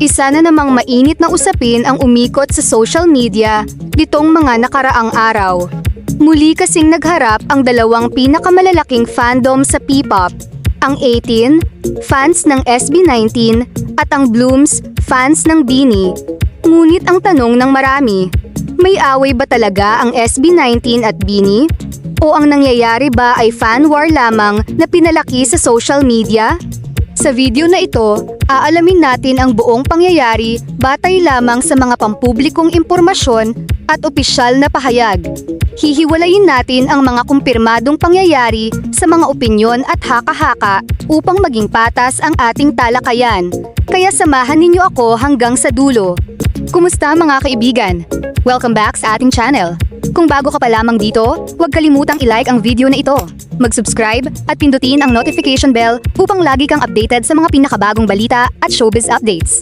Isa na namang mainit na usapin ang umikot sa social media nitong mga nakaraang araw. Muli kasing nagharap ang dalawang pinakamalalaking fandom sa P-pop, ang 18, fans ng SB19, at ang Blooms, fans ng BINI. Ngunit ang tanong ng marami, may away ba talaga ang SB19 at BINI? O ang nangyayari ba ay fan war lamang na pinalaki sa social media? Sa video na ito, aalamin natin ang buong pangyayari batay lamang sa mga pampublikong impormasyon at opisyal na pahayag. Hihiwalayin natin ang mga kumpirmadong pangyayari sa mga opinyon at haka-haka upang maging patas ang ating talakayan. Kaya samahan ninyo ako hanggang sa dulo. Kumusta mga kaibigan? Welcome back sa ating channel. Kung bago ka pa lamang dito, huwag kalimutang i-like ang video na ito, mag-subscribe at pindutin ang notification bell upang lagi kang updated sa mga pinakabagong balita at showbiz updates.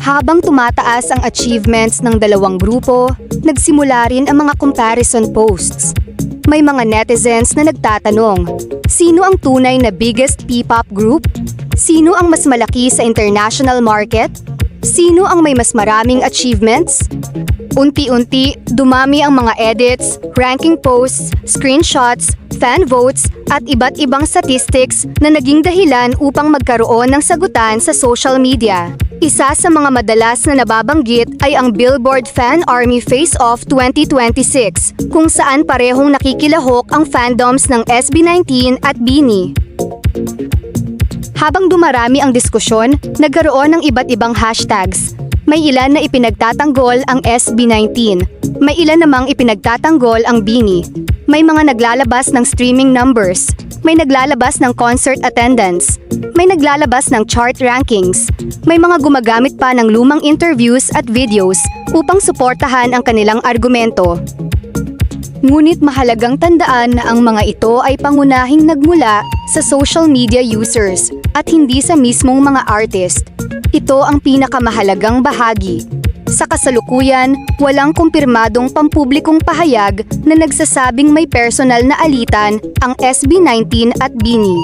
Habang tumataas ang achievements ng dalawang grupo, nagsimula rin ang mga comparison posts. May mga netizens na nagtatanong, sino ang tunay na biggest P-pop group? Sino ang mas malaki sa international market? Sino ang may mas maraming achievements? Unti-unti, dumami ang mga edits, ranking posts, screenshots, fan votes, at iba't ibang statistics na naging dahilan upang magkaroon ng sagutan sa social media. Isa sa mga madalas na nababanggit ay ang Billboard Fan Army Face-Off 2026, kung saan parehong nakikilahok ang fandoms ng SB19 at BINI. Habang dumarami ang diskusyon, nagkaroon ng iba't ibang hashtags. May ilan na ipinagtatanggol ang SB19. May ilan namang ipinagtatanggol ang BINI. May mga naglalabas ng streaming numbers. May naglalabas ng concert attendance. May naglalabas ng chart rankings. May mga gumagamit pa ng lumang interviews at videos upang suportahan ang kanilang argumento. Ngunit mahalagang tandaan na ang mga ito ay pangunahing nagmula sa social media users at hindi sa mismong mga artist. Ito ang pinakamahalagang bahagi. Sa kasalukuyan, walang kumpirmadong pampublikong pahayag na nagsasabing may personal na alitan ang SB19 at BINI.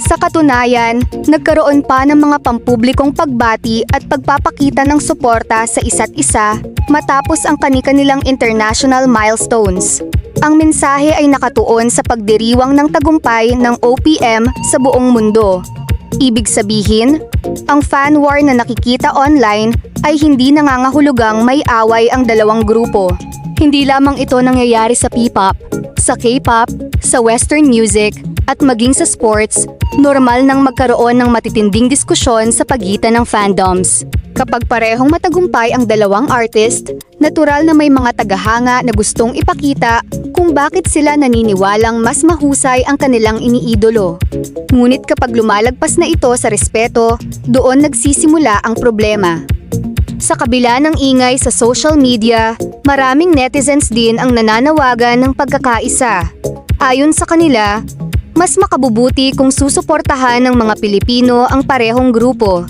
Sa katunayan, nagkaroon pa ng mga pampublikong pagbati at pagpapakita ng suporta sa isa't isa matapos ang kani-kanilang international milestones. Ang mensahe ay nakatuon sa pagdiriwang ng tagumpay ng OPM sa buong mundo. Ibig sabihin, ang fan war na nakikita online ay hindi nangangahulugang may away ang dalawang grupo. Hindi lamang ito nangyayari sa P-pop, sa K-pop, sa Western music, at maging sa sports, normal nang magkaroon ng matitinding diskusyon sa pagitan ng fandoms. Kapag parehong matagumpay ang dalawang artist, natural na may mga tagahanga na gustong ipakita kung bakit sila naniniwalang mas mahusay ang kanilang iniidolo. Ngunit kapag lumalagpas na ito sa respeto, doon nagsisimula ang problema. Sa kabila ng ingay sa social media, maraming netizens din ang nananawagan ng pagkakaisa. Ayon sa kanila, mas makabubuti kung susuportahan ng mga Pilipino ang parehong grupo.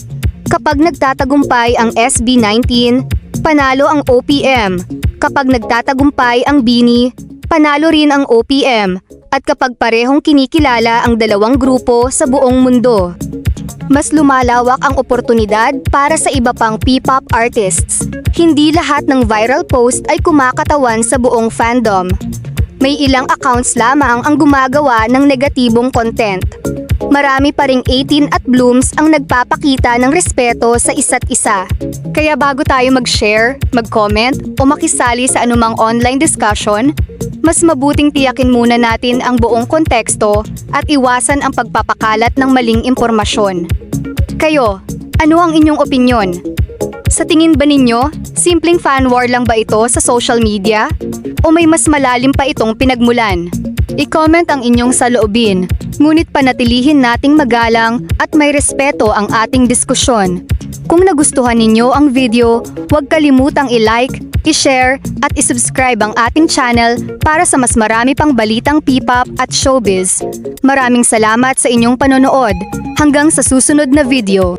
Kapag nagtatagumpay ang SB19, panalo ang OPM. Kapag nagtatagumpay ang BINI, panalo rin ang OPM. At kapag parehong kinikilala ang dalawang grupo sa buong mundo, mas lumalawak ang oportunidad para sa iba pang P-pop artists. Hindi lahat ng viral post ay kumakatawan sa buong fandom. May ilang accounts lamang ang gumagawa ng negatibong content. Marami pa ring 18 at Blooms ang nagpapakita ng respeto sa isa't isa. Kaya bago tayo mag-share, mag-comment o makisali sa anumang online discussion, mas mabuting tiyakin muna natin ang buong konteksto at iwasan ang pagpapakalat ng maling impormasyon. Kayo, ano ang inyong opinyon? Sa tingin ba ninyo, simpleng fan war lang ba ito sa social media? O may mas malalim pa itong pinagmulan? I-comment ang inyong saloobin, ngunit panatilihin nating magalang at may respeto ang ating diskusyon. Kung nagustuhan ninyo ang video, huwag kalimutang i-like, i-share at i-subscribe ang ating channel para sa mas marami pang balitang P-pop at showbiz. Maraming salamat sa inyong panonood. Hanggang sa susunod na video.